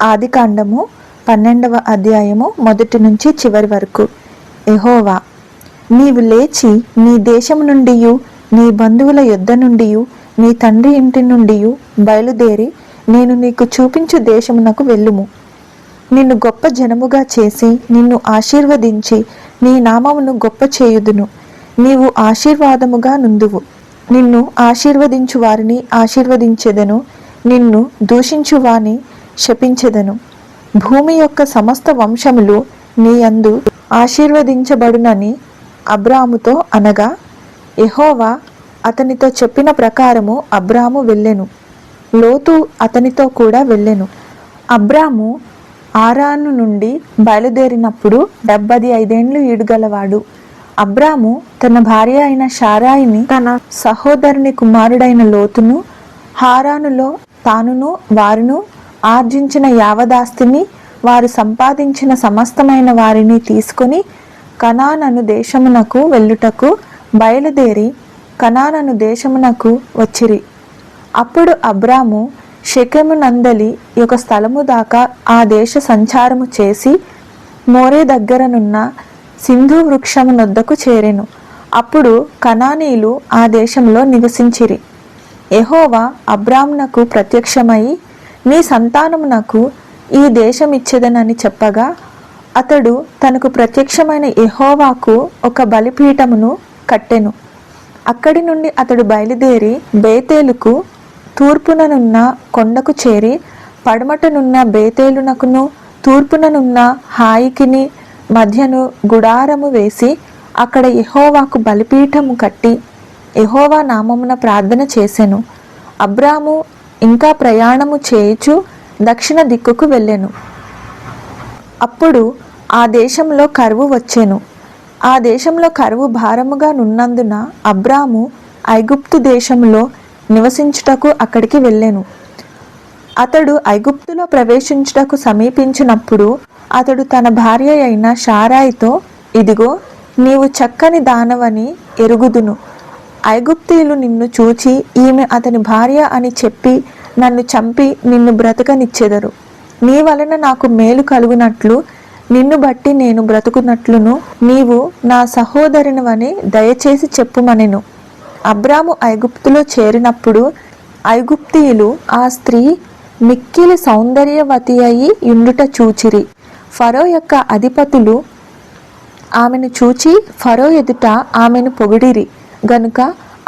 ఆదికాండము 12వ అధ్యాయము మొదటి నుంచి చివరి వరకు. యెహోవా, నీవు లేచి నీ దేశము నుండియు నీ బంధువుల యొద్ద నుండియు నీ తండ్రి ఇంటి నుండియు బయలుదేరి నేను నీకు చూపించు దేశమునకు వెళ్ళుము. నిన్ను గొప్ప జనముగా చేసి నిన్ను ఆశీర్వదించి నీ నామమును గొప్ప చేయుదును. నీవు ఆశీర్వాదముగా నుందువు. నిన్ను ఆశీర్వదించు వారిని ఆశీర్వదించెదను, నిన్ను దూషించు వాని శపించెదను. భూమి యొక్క సమస్త వంశములు నీ యందు ఆశీర్వదించబడునని అబ్రాముతో అనగా, యెహోవా అతనితో చెప్పిన ప్రకారము అబ్రాము వెళ్ళెను. లోతు అతనితో కూడా వెళ్ళెను. అబ్రాము ఆరాను నుండి బయలుదేరినప్పుడు 75 ఏండ్లు ఈడుగలవాడు. అబ్రాము తన భార్య అయిన శారాయిని, తన సహోదరుని కుమారుడైన లోతును, హారానులో తానును వారును ఆర్జించిన యావదాస్తిని, వారు సంపాదించిన సమస్తమైన వారిని తీసుకొని కనానను దేశమునకు వెళ్ళుటకు బయలుదేరి కనానను దేశమునకు వచ్చిరి. అప్పుడు అబ్రాము షెకెము నందలి ఒక స్థలము దాకా ఆ దేశ సంచారము చేసి మోరే దగ్గరనున్న సింధు వృక్షము నొద్దకు చేరెను. అప్పుడు కనానీయులు ఆ దేశంలో నివసించిరి. యెహోవా అబ్రామునకు ప్రత్యక్షమై, నీ సంతానమునకు ఈ దేశం ఇచ్చెదనని చెప్పగా, అతడు తనకు ప్రత్యక్షమైన యెహోవాకు ఒక బలిపీఠమును కట్టెను. అక్కడి నుండి అతడు బయలుదేరి బేతేలుకు తూర్పుననున్న కొండకు చేరి పడమటనున్న బేతేలునకును తూర్పుననున్న హాయికిని మధ్యను గుడారము వేసి అక్కడ యెహోవాకు బలిపీఠము కట్టి యెహోవా నామమున ప్రార్థన చేసెను. అబ్రాము ఇంకా ప్రయాణము చేయుచు దక్షిణ దిక్కుకు వెళ్ళెను. అప్పుడు ఆ దేశంలో కరువు వచ్చెను. ఆ దేశంలో కరువు భారముగా నున్నందున అబ్రాము ఐగుప్తు దేశంలో నివసించుటకు అక్కడికి వెళ్ళెను. అతడు ఐగుప్తులో ప్రవేశించుటకు సమీపించినప్పుడు అతడు తన భార్య అయిన శారాయితో, ఇదిగో నీవు చక్కని దానవని ఎరుగుదును. ఐగుప్తీయులు నిన్ను చూచి ఈమె అతని భార్య అని చెప్పి నన్ను చంపి నిన్ను బ్రతకనిచ్చెదరు. నీ వలన నాకు మేలు కలుగునట్లు నిన్ను బట్టి నేను బ్రతుకున్నట్లును నీవు నా సహోదరునివని దయచేసి చెప్పుమనెను. అబ్రాము ఐగుప్తులో చేరినప్పుడు ఐగుప్తీయులు ఆ స్త్రీ మిక్కిలి సౌందర్యవతి అయి యుండుట చూచిరి. ఫరో యొక్క అధిపతులు ఆమెను చూచి ఫరో ఎదుట ఆమెను పొగిడిరి గనుక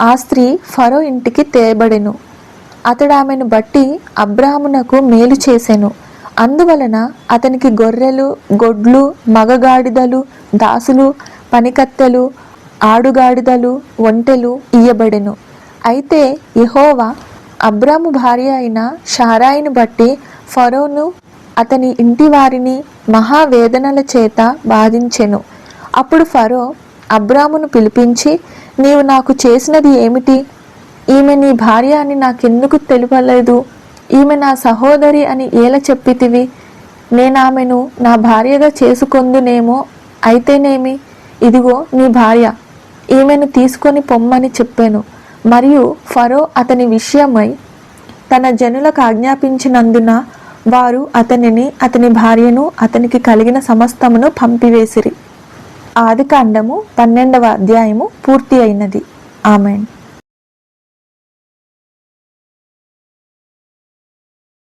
ఆ స్త్రీ ఫరో ఇంటికి తేబడెను. అతడు ఆమెను బట్టి అబ్రామునకు మేలు చేసెను. అందువలన అతనికి గొర్రెలు, గొడ్లు, మగగాడిదలు, దాసులు, పనికత్తెలు, ఆడుగాడిదలు, ఒంటెలు ఇయ్యబడెను. అయితే యెహోవా అబ్రాము భార్య అయిన శారాయిని బట్టి ఫరోను అతని ఇంటి వారిని మహావేదనల చేత బాధించెను. అప్పుడు ఫరో అబ్రామును పిలిపించి, నీవు నాకు చేసినది ఏమిటి? ఈమె నీ భార్య అని నాకెందుకు తెలుపలేదు? ఈమె నా సహోదరి అని ఎలా చెప్పితివి? నేనామెను నా భార్యగా చేసుకొందునేమో. అయితేనేమి, ఇదిగో నీ భార్య, ఈమెను తీసుకొని పొమ్మని చెప్పాను. మరియు ఫరో అతని విషయమై తన జనులకు ఆజ్ఞాపించినందున వారు అతనిని, అతని భార్యను, అతనికి కలిగిన సమస్తమును పంపివేసిరి. ఆదికాండము 12వ అధ్యాయము పూర్తి అయినది. ఆమేన్.